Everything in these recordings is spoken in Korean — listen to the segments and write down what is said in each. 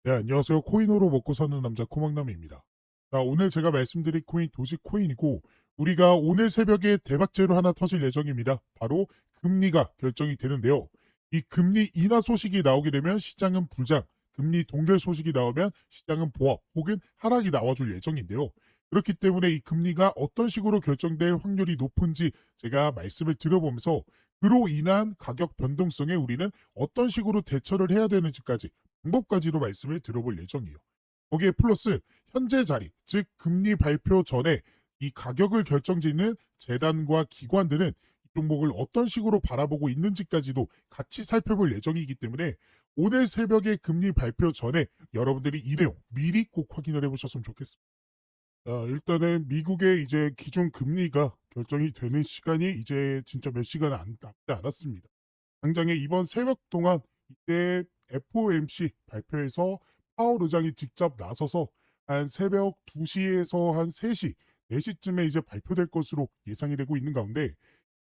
네, 안녕하세요. 코인으로 먹고 사는 남자 코막남입니다. 자, 오늘 제가 말씀드릴 코인 도지코인이고 우리가 오늘 새벽에 대박제로 하나 터질 예정입니다. 바로 금리가 결정이 되는데요. 이 금리 인하 소식이 나오게 되면 시장은 불장, 금리 동결 소식이 나오면 시장은 보합 혹은 하락이 나와줄 예정인데요. 그렇기 때문에 이 금리가 어떤 식으로 결정될 확률이 높은지 제가 말씀을 드려보면서 그로 인한 가격 변동성에 우리는 어떤 식으로 대처를 해야 되는지까지 방법까지도 말씀을 들어볼 예정이에요. 거기에 플러스 현재 자리, 즉 금리 발표 전에 이 가격을 결정짓는 재단과 기관들은 이 종목을 어떤 식으로 바라보고 있는지까지도 같이 살펴볼 예정이기 때문에 오늘 새벽에 금리 발표 전에 여러분들이 이 내용 미리 꼭 확인을 해보셨으면 좋겠습니다. 자, 일단은 미국의 이제 기준 금리가 결정이 되는 시간이 이제 진짜 몇 시간 남지 않았습니다. 당장에 이번 새벽 동안 이때 FOMC 발표에서 파월 의장이 직접 나서서 한 새벽 2시에서 한 3시, 4시쯤에 이제 발표될 것으로 예상이 되고 있는 가운데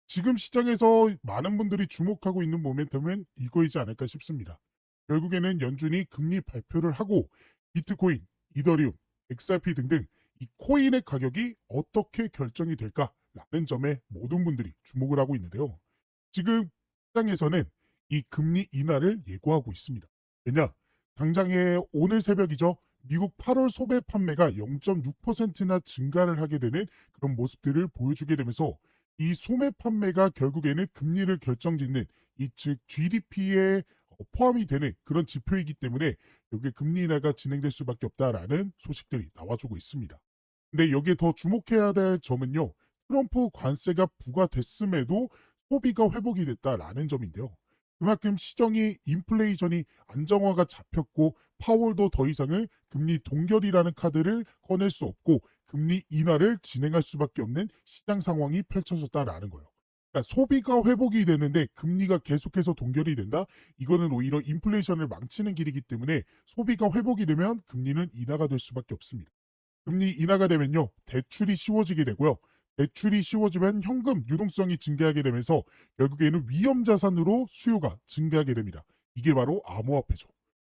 지금 시장에서 많은 분들이 주목하고 있는 모멘텀은 이거이지 않을까 싶습니다. 결국에는 연준이 금리 발표를 하고 비트코인, 이더리움, XRP 등등 이 코인의 가격이 어떻게 결정이 될까라는 점에 모든 분들이 주목을 하고 있는데요. 지금 시장에서는 이 금리 인하를 예고하고 있습니다. 왜냐? 당장에 오늘 새벽이죠. 미국 8월 소매 판매가 0.6%나 증가를 하게 되는 그런 모습들을 보여주게 되면서 이 소매 판매가 결국에는 금리를 결정짓는 이 즉 GDP에 포함이 되는 그런 지표이기 때문에 여기에 금리 인하가 진행될 수밖에 없다라는 소식들이 나와주고 있습니다. 근데 여기에 더 주목해야 될 점은요. 트럼프 관세가 부과됐음에도 소비가 회복이 됐다라는 점인데요. 그만큼 시정이 인플레이션이 안정화가 잡혔고 파월도 더 이상은 금리 동결이라는 카드를 꺼낼 수 없고 금리 인하를 진행할 수밖에 없는 시장 상황이 펼쳐졌다라는 거예요. 그러니까 소비가 회복이 되는데 금리가 계속해서 동결이 된다? 이거는 오히려 인플레이션을 망치는 길이기 때문에 소비가 회복이 되면 금리는 인하가 될 수밖에 없습니다. 금리 인하가 되면요. 대출이 쉬워지게 되고요. 대출이 쉬워지면 현금 유동성이 증가하게 되면서 결국에는 위험 자산으로 수요가 증가하게 됩니다. 이게 바로 암호화폐죠.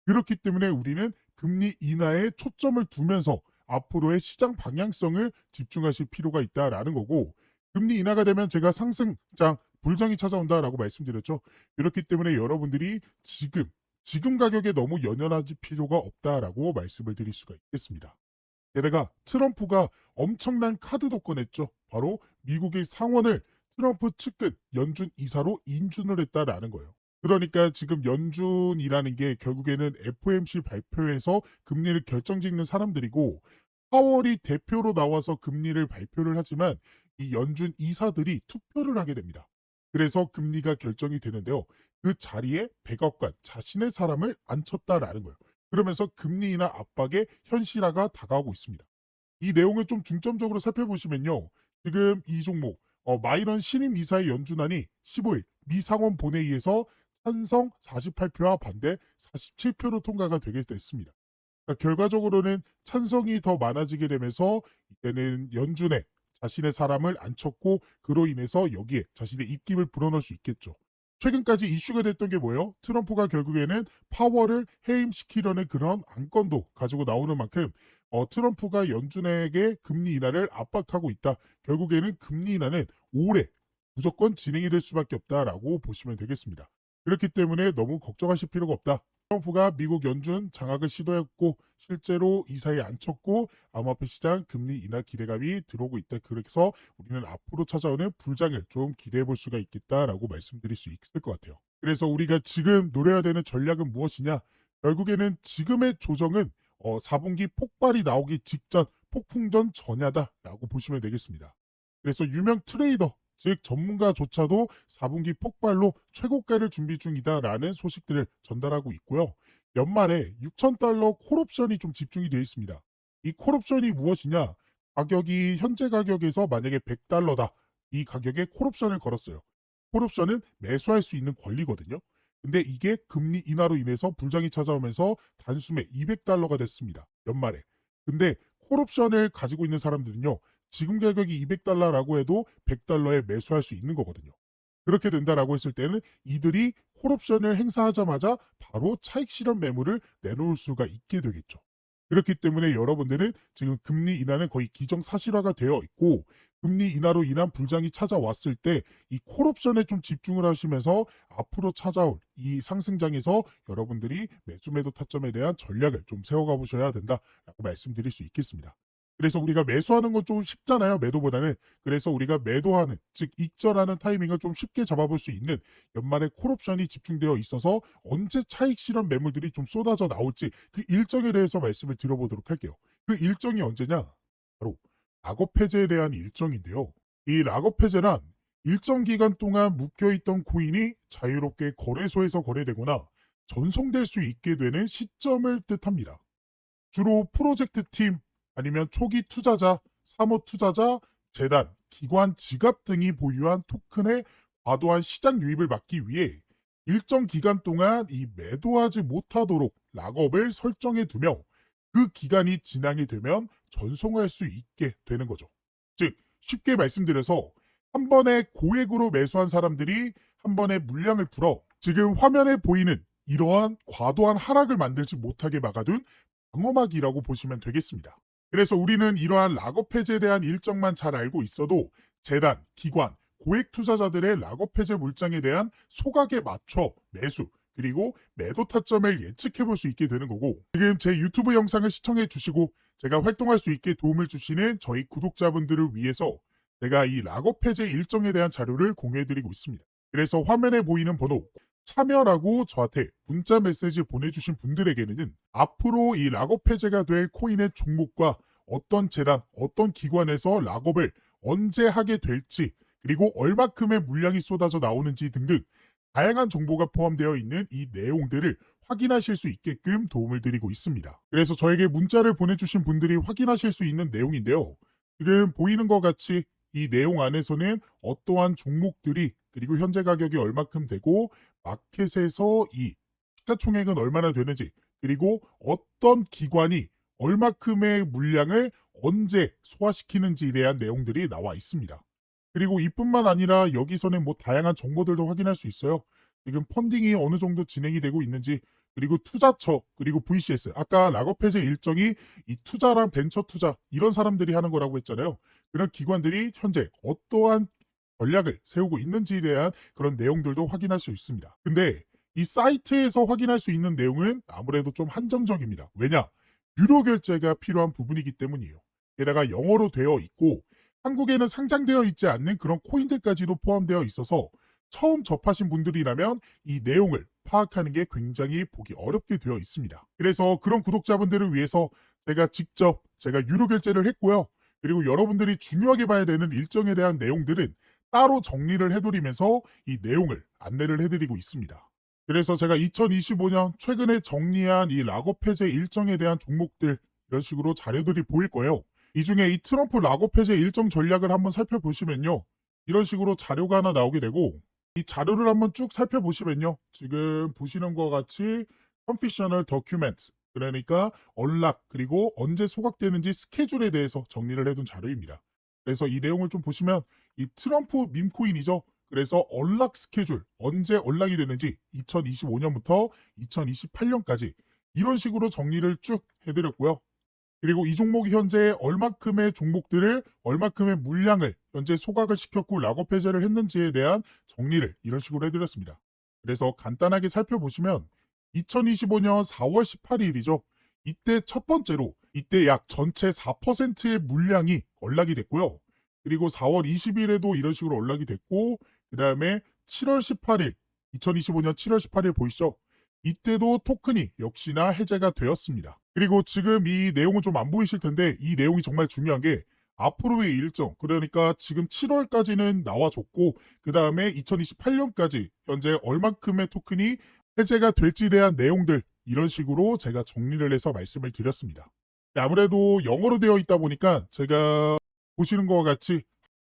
그렇기 때문에 우리는 금리 인하에 초점을 두면서 앞으로의 시장 방향성을 집중하실 필요가 있다라는 거고 금리 인하가 되면 제가 상승장 불장이 찾아온다라고 말씀드렸죠. 그렇기 때문에 여러분들이 지금 가격에 너무 연연하지 필요가 없다라고 말씀을 드릴 수가 있겠습니다. 게다가 트럼프가 엄청난 카드도 꺼냈죠. 바로 미국의 상원을 트럼프 측근 연준 이사로 인준을 했다라는 거예요. 그러니까 지금 연준이라는 게 결국에는 FOMC 발표에서 금리를 결정짓는 사람들이고 파월이 대표로 나와서 금리를 발표를 하지만 이 연준 이사들이 투표를 하게 됩니다. 그래서 금리가 결정이 되는데요. 그 자리에 백악관 자신의 사람을 앉혔다라는 거예요. 그러면서 금리 인하 압박의 현실화가 다가오고 있습니다. 이 내용을 좀 중점적으로 살펴보시면요. 지금 이 종목 마이런 신임 이사의 연준안이 15일 미 상원 본회의에서 찬성 48표와 반대 47표로 통과가 되게 됐습니다. 그러니까 결과적으로는 찬성이 더 많아지게 되면서 이때는 연준에 자신의 사람을 앉혔고 그로 인해서 여기에 자신의 입김을 불어넣을 수 있겠죠. 최근까지 이슈가 됐던 게 뭐예요? 트럼프가 결국에는 파월을 해임시키려는 그런 안건도 가지고 나오는 만큼 트럼프가 연준에게 금리 인하를 압박하고 있다. 결국에는 금리 인하는 올해 무조건 진행이 될 수밖에 없다라고 보시면 되겠습니다. 그렇기 때문에 너무 걱정하실 필요가 없다. 트럼프가 미국 연준 장악을 시도했고 실제로 이사에 앉혔고 암호화폐 시장 금리 인하 기대감이 들어오고 있다. 그래서 우리는 앞으로 찾아오는 불장을 좀 기대해 볼 수가 있겠다라고 말씀드릴 수 있을 것 같아요. 그래서 우리가 지금 노려야 되는 전략은 무엇이냐? 결국에는 지금의 조정은 4분기 폭발이 나오기 직전 폭풍전 전야다라고 보시면 되겠습니다. 그래서 유명 트레이더 즉 전문가조차도 4분기 폭발로 최고가를 준비 중이다라는 소식들을 전달하고 있고요. 연말에 6,000달러 콜옵션이 좀 집중이 되어 있습니다. 이 콜옵션이 무엇이냐? 가격이 현재 가격에서 만약에 100달러다. 이 가격에 콜옵션을 걸었어요. 콜옵션은 매수할 수 있는 권리거든요. 근데 이게 금리 인하로 인해서 불장이 찾아오면서 단숨에 200달러가 됐습니다. 연말에. 근데 콜옵션을 가지고 있는 사람들은요. 지금 가격이 200달러라고 해도 100달러에 매수할 수 있는 거거든요. 그렇게 된다라고 했을 때는 이들이 콜옵션을 행사하자마자 바로 차익 실현 매물을 내놓을 수가 있게 되겠죠. 그렇기 때문에 여러분들은 지금 금리 인하는 거의 기정사실화가 되어 있고, 금리 인하로 인한 불장이 찾아왔을 때 이 콜옵션에 좀 집중을 하시면서 앞으로 찾아올 이 상승장에서 여러분들이 매수 매도 타점에 대한 전략을 좀 세워가 보셔야 된다라고 말씀드릴 수 있겠습니다. 그래서 우리가 매수하는 건 좀 쉽잖아요, 매도보다는. 그래서 우리가 매도하는, 즉 익절하는 타이밍을 좀 쉽게 잡아볼 수 있는 연말에 콜옵션이 집중되어 있어서 언제 차익 실현 매물들이 좀 쏟아져 나올지 그 일정에 대해서 말씀을 드려보도록 할게요. 그 일정이 언제냐? 바로 락업 해제에 대한 일정인데요. 이 락업 해제란 일정 기간 동안 묶여있던 코인이 자유롭게 거래소에서 거래되거나 전송될 수 있게 되는 시점을 뜻합니다. 주로 프로젝트 팀, 아니면 초기 투자자, 사모 투자자, 재단, 기관, 지갑 등이 보유한 토큰의 과도한 시장 유입을 막기 위해 일정 기간 동안 이 매도하지 못하도록 락업을 설정해 두며 그 기간이 지나게 되면 전송할 수 있게 되는 거죠. 즉, 쉽게 말씀드려서 한 번에 고액으로 매수한 사람들이 한 번에 물량을 풀어 지금 화면에 보이는 이러한 과도한 하락을 만들지 못하게 막아둔 방어막이라고 보시면 되겠습니다. 그래서 우리는 이러한 락업 해제에 대한 일정만 잘 알고 있어도 재단, 기관, 고액 투자자들의 락업 해제 물량에 대한 소각에 맞춰 매수, 그리고 매도 타점을 예측해 볼 수 있게 되는 거고, 지금 제 유튜브 영상을 시청해 주시고 제가 활동할 수 있게 도움을 주시는 저희 구독자분들을 위해서 제가 이 락업 해제 일정에 대한 자료를 공유해 드리고 있습니다. 그래서 화면에 보이는 번호 참여라고 저한테 문자 메시지 보내주신 분들에게는 앞으로 이 락업 해제가 될 코인의 종목과 어떤 재단, 어떤 기관에서 락업을 언제 하게 될지, 그리고 얼마큼의 물량이 쏟아져 나오는지 등등 다양한 정보가 포함되어 있는 이 내용들을 확인하실 수 있게끔 도움을 드리고 있습니다. 그래서 저에게 문자를 보내주신 분들이 확인하실 수 있는 내용인데요. 지금 보이는 것 같이 이 내용 안에서는 어떠한 종목들이, 그리고 현재 가격이 얼마큼 되고 마켓에서 이 시가총액은 얼마나 되는지, 그리고 어떤 기관이 얼마큼의 물량을 언제 소화시키는지에 대한 내용들이 나와 있습니다. 그리고 이뿐만 아니라 여기서는 뭐 다양한 정보들도 확인할 수 있어요. 지금 펀딩이 어느 정도 진행이 되고 있는지, 그리고 투자처, 그리고 VCS, 아까 락업 해제 일정이 이 투자랑 벤처 투자 이런 사람들이 하는 거라고 했잖아요. 그런 기관들이 현재 어떠한 전략을 세우고 있는지에 대한 그런 내용들도 확인할 수 있습니다. 근데 이 사이트에서 확인할 수 있는 내용은 아무래도 좀 한정적입니다. 왜냐? 유료 결제가 필요한 부분이기 때문이에요. 게다가 영어로 되어 있고 한국에는 상장되어 있지 않는 그런 코인들까지도 포함되어 있어서 처음 접하신 분들이라면 이 내용을 파악하는 게 굉장히 보기 어렵게 되어 있습니다. 그래서 그런 구독자분들을 위해서 제가 유료 결제를 했고요. 그리고 여러분들이 중요하게 봐야 되는 일정에 대한 내용들은 따로 정리를 해드리면서 이 내용을 안내를 해드리고 있습니다. 그래서 제가 2025년 최근에 정리한 이 락업 해제 일정에 대한 종목들 이런 식으로 자료들이 보일 거예요. 이 중에 이 트럼프 락업 해제 일정 전략을 한번 살펴보시면요. 이런 식으로 자료가 하나 나오게 되고, 이 자료를 한번 쭉 살펴보시면요. 지금 보시는 것 같이 Confidential Document, 그러니까 언락, 그리고 언제 소각되는지 스케줄에 대해서 정리를 해둔 자료입니다. 그래서 이 내용을 좀 보시면 이 트럼프 밈코인이죠. 그래서 언락 스케줄, 언제 언락이 되는지 2025년부터 2028년까지 이런 식으로 정리를 쭉 해드렸고요. 그리고 이 종목이 현재 얼마큼의 종목들을, 얼마큼의 물량을 현재 소각을 시켰고 락업 해제를 했는지에 대한 정리를 이런 식으로 해드렸습니다. 그래서 간단하게 살펴보시면 2025년 4월 18일이죠. 이때 첫 번째로 이때 약 전체 4%의 물량이 언락이 됐고요. 그리고 4월 20일에도 이런 식으로 언락이 됐고, 그 다음에 7월 18일, 2025년 7월 18일 보이시죠? 이때도 토큰이 역시나 해제가 되었습니다. 그리고 지금 이 내용은 좀 안 보이실 텐데 이 내용이 정말 중요한 게 앞으로의 일정, 그러니까 지금 7월까지는 나와줬고 그 다음에 2028년까지 현재 얼만큼의 토큰이 해제가 될지에 대한 내용들 이런 식으로 제가 정리를 해서 말씀을 드렸습니다. 아무래도 영어로 되어 있다 보니까 제가 보시는 것과 같이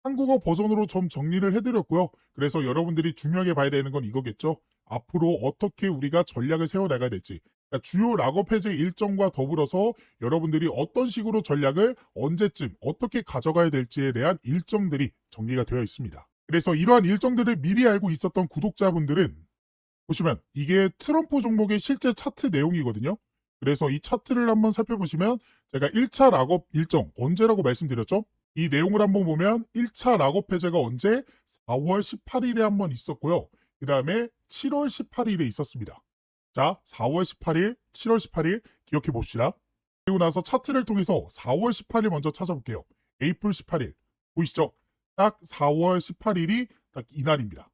한국어 버전으로 좀 정리를 해드렸고요. 그래서 여러분들이 중요하게 봐야 되는 건 이거겠죠. 앞으로 어떻게 우리가 전략을 세워나가야 될지, 그러니까 주요 락업 해제 일정과 더불어서 여러분들이 어떤 식으로 전략을 언제쯤 어떻게 가져가야 될지에 대한 일정들이 정리가 되어 있습니다. 그래서 이러한 일정들을 미리 알고 있었던 구독자분들은 보시면 이게 트럼프 종목의 실제 차트 내용이거든요. 그래서 이 차트를 한번 살펴보시면 제가 1차 락업 일정 언제라고 말씀드렸죠? 이 내용을 한번 보면 1차 락업 해제가 언제? 4월 18일에 한번 있었고요. 그 다음에 7월 18일에 있었습니다. 자, 4월 18일, 7월 18일 기억해 봅시다. 그리고 나서 차트를 통해서 4월 18일 먼저 찾아볼게요. 에이플 18일 보이시죠? 딱 4월 18일이 딱 이날입니다.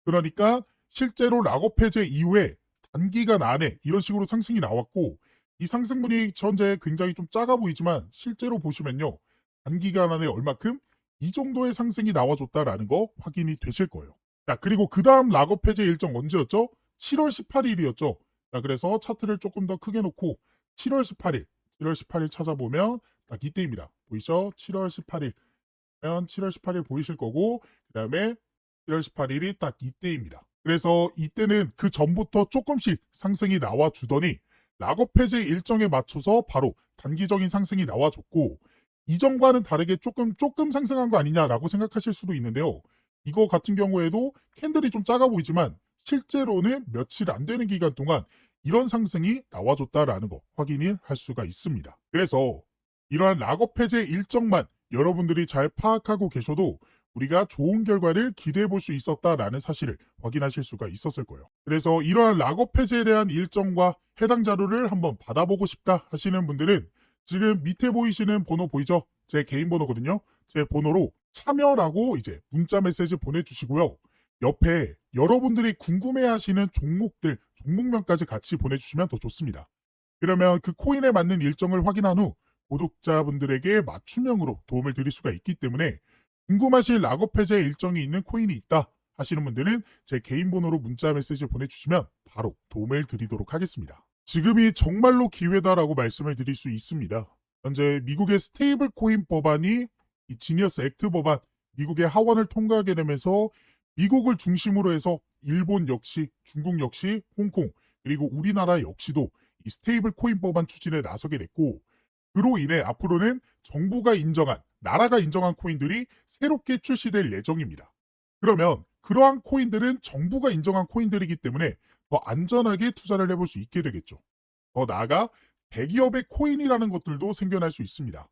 그러니까 실제로 락업 해제 이후에 단기간 안에 이런 식으로 상승이 나왔고 이 상승분이 현재 굉장히 좀 작아 보이지만 실제로 보시면요. 단기간 안에 얼마큼 이 정도의 상승이 나와줬다라는 거 확인이 되실 거예요. 자, 그리고 그 다음 락업 해제 일정 언제였죠? 7월 18일이었죠. 자, 그래서 차트를 조금 더 크게 놓고 7월 18일, 7월 18일 찾아보면 딱 이때입니다. 보이시죠? 7월 18일. 7월 18일 보이실 거고 그 다음에 7월 18일이 딱 이때입니다. 그래서 이때는 그 전부터 조금씩 상승이 나와주더니 락업 해제 일정에 맞춰서 바로 단기적인 상승이 나와줬고 이전과는 다르게 조금 상승한 거 아니냐라고 생각하실 수도 있는데요. 이거 같은 경우에도 캔들이 좀 작아 보이지만 실제로는 며칠 안 되는 기간 동안 이런 상승이 나와줬다라는 거 확인을 할 수가 있습니다. 그래서 이러한 락업 해제 일정만 여러분들이 잘 파악하고 계셔도 우리가 좋은 결과를 기대해 볼 수 있었다라는 사실을 확인하실 수가 있었을 거예요. 그래서 이러한 락업 해제에 대한 일정과 해당 자료를 한번 받아보고 싶다 하시는 분들은 지금 밑에 보이시는 번호 보이죠? 제 개인 번호거든요. 제 번호로 참여라고 이제 문자 메시지 보내주시고요. 옆에 여러분들이 궁금해하시는 종목들, 종목명까지 같이 보내주시면 더 좋습니다. 그러면 그 코인에 맞는 일정을 확인한 후 구독자분들에게 맞춤형으로 도움을 드릴 수가 있기 때문에 궁금하신 락업 해제 일정이 있는 코인이 있다 하시는 분들은 제 개인 번호로 문자 메시지 보내주시면 바로 도움을 드리도록 하겠습니다. 지금이 정말로 기회다라고 말씀을 드릴 수 있습니다. 현재 미국의 스테이블 코인 법안이 이 지니어스 액트 법안, 미국의 하원을 통과하게 되면서 미국을 중심으로 해서 일본 역시, 중국 역시, 홍콩, 그리고 우리나라 역시도 이 스테이블 코인 법안 추진에 나서게 됐고 그로 인해 앞으로는 정부가 인정한, 나라가 인정한 코인들이 새롭게 출시될 예정입니다. 그러면 그러한 코인들은 정부가 인정한 코인들이기 때문에 더 안전하게 투자를 해볼 수 있게 되겠죠. 더 나아가 대기업의 코인이라는 것들도 생겨날 수 있습니다.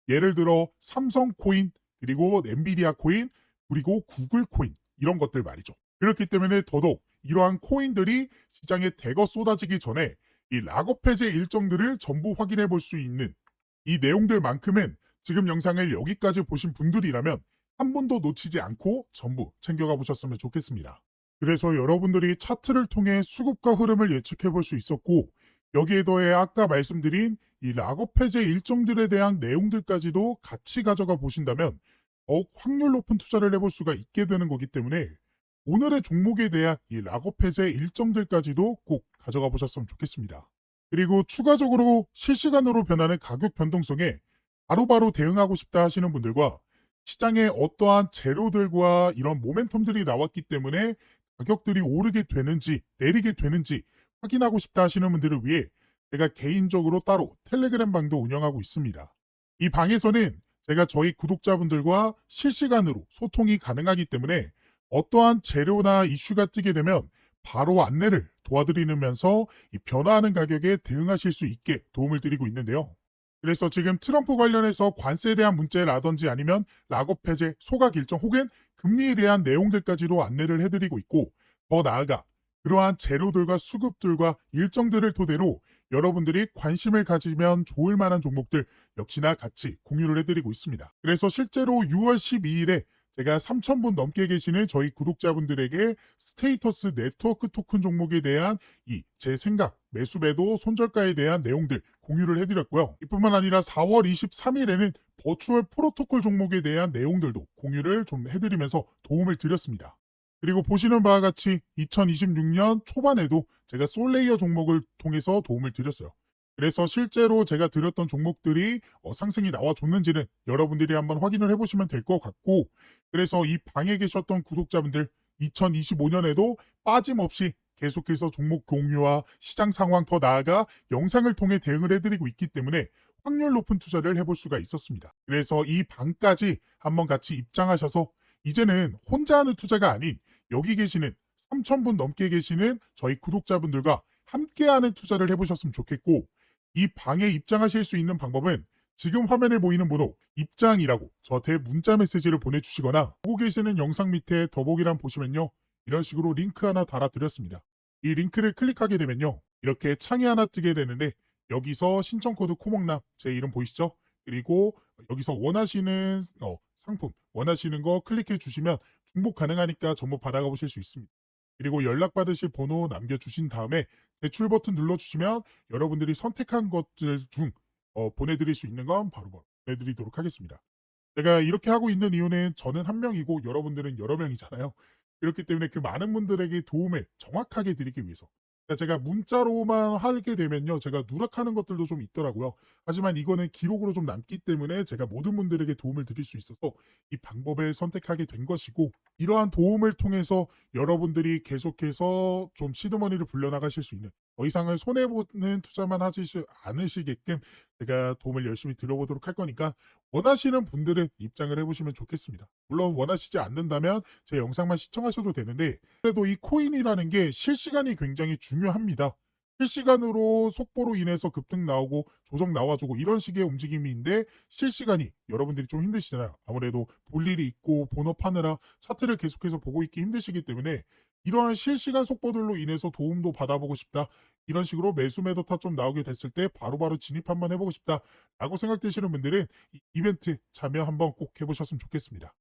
예를 들어 삼성 코인, 그리고 엔비디아 코인, 그리고 구글 코인 이런 것들 말이죠. 그렇기 때문에 더더욱 이러한 코인들이 시장에 대거 쏟아지기 전에 이 락업 해제 일정들을 전부 확인해 볼 수 있는 이 내용들만큼은 지금 영상을 여기까지 보신 분들이라면 한 번도 놓치지 않고 전부 챙겨가 보셨으면 좋겠습니다. 그래서 여러분들이 차트를 통해 수급과 흐름을 예측해 볼 수 있었고 여기에 더해 아까 말씀드린 이 락업 해제 일정들에 대한 내용들까지도 같이 가져가 보신다면 더욱 확률 높은 투자를 해볼 수가 있게 되는 거기 때문에 오늘의 종목에 대한 이 락업 해제 일정들까지도 꼭 가져가 보셨으면 좋겠습니다. 그리고 추가적으로 실시간으로 변하는 가격 변동성에 바로바로 대응하고 싶다 하시는 분들과 시장에 어떠한 재료들과 이런 모멘텀들이 나왔기 때문에 가격들이 오르게 되는지 내리게 되는지 확인하고 싶다 하시는 분들을 위해 제가 개인적으로 따로 텔레그램 방도 운영하고 있습니다. 이 방에서는 제가 저희 구독자분들과 실시간으로 소통이 가능하기 때문에 어떠한 재료나 이슈가 뜨게 되면 바로 안내를 도와드리면서 이 변화하는 가격에 대응하실 수 있게 도움을 드리고 있는데요. 그래서 지금 트럼프 관련해서 관세에 대한 문제라든지 아니면 락업 해제, 소각 일정 혹은 금리에 대한 내용들까지도 안내를 해드리고 있고 더 나아가 그러한 재료들과 수급들과 일정들을 토대로 여러분들이 관심을 가지면 좋을 만한 종목들 역시나 같이 공유를 해드리고 있습니다. 그래서 실제로 6월 12일에 제가 3,000분 넘게 계시는 저희 구독자분들에게 스테이터스 네트워크 토큰 종목에 대한 이 제 생각, 매수 매도, 손절가에 대한 내용들 공유를 해드렸고요. 이뿐만 아니라 4월 23일에는 버추얼 프로토콜 종목에 대한 내용들도 공유를 좀 해드리면서 도움을 드렸습니다. 그리고 보시는 바와 같이 2026년 초반에도 제가 솔레이어 종목을 통해서 도움을 드렸어요. 그래서 실제로 제가 드렸던 종목들이 상승이 나와줬는지는 여러분들이 한번 확인을 해보시면 될 것 같고 그래서 이 방에 계셨던 구독자분들 2025년에도 빠짐없이 계속해서 종목 공유와 시장 상황 더 나아가 영상을 통해 대응을 해드리고 있기 때문에 확률 높은 투자를 해볼 수가 있었습니다. 그래서 이 방까지 한번 같이 입장하셔서 이제는 혼자 하는 투자가 아닌 여기 계시는 3,000분 넘게 계시는 저희 구독자분들과 함께하는 투자를 해보셨으면 좋겠고, 이 방에 입장하실 수 있는 방법은 지금 화면에 보이는 번호 입장이라고 저한테 문자 메시지를 보내주시거나 보고 계시는 영상 밑에 더보기란 보시면요, 이런 식으로 링크 하나 달아드렸습니다. 이 링크를 클릭하게 되면요, 이렇게 창이 하나 뜨게 되는데 여기서 신청 코드 코목남, 제 이름 보이시죠? 그리고 여기서 원하시는 상품, 원하시는 거 클릭해 주시면 중복 가능하니까 전부 받아가 보실 수 있습니다. 그리고 연락받으실 번호 남겨주신 다음에 대출 버튼 눌러주시면 여러분들이 선택한 것들 중 보내드릴 수 있는 건 바로 보내드리도록 하겠습니다. 제가 이렇게 하고 있는 이유는 저는 한 명이고 여러분들은 여러 명이잖아요. 그렇기 때문에 그 많은 분들에게 도움을 정확하게 드리기 위해서. 그러니까 제가 문자로만 하게 되면요, 제가 누락하는 것들도 좀 있더라고요. 하지만 이거는 기록으로 좀 남기 때문에 제가 모든 분들에게 도움을 드릴 수 있어서 이 방법을 선택하게 된 것이고, 이러한 도움을 통해서 여러분들이 계속해서 좀 시드머니를 불려나가실 수 있는, 더 이상은 손해보는 투자만 하지 않으시게끔 제가 도움을 열심히 드려보도록 할 거니까 원하시는 분들은 입장을 해보시면 좋겠습니다. 물론 원하시지 않는다면 제 영상만 시청하셔도 되는데, 그래도 이 코인이라는 게 실시간이 굉장히 중요합니다. 실시간으로 속보로 인해서 급등 나오고 조정 나와주고 이런 식의 움직임인데, 실시간이 여러분들이 좀 힘드시잖아요. 아무래도 볼 일이 있고 본업하느라 차트를 계속해서 보고 있기 힘드시기 때문에 이러한 실시간 속보들로 인해서 도움도 받아보고 싶다, 이런 식으로 매수 매도타 좀 나오게 됐을 때 바로바로 진입 한번 해보고 싶다 라고 생각되시는 분들은 이 이벤트 참여 한번 꼭 해보셨으면 좋겠습니다.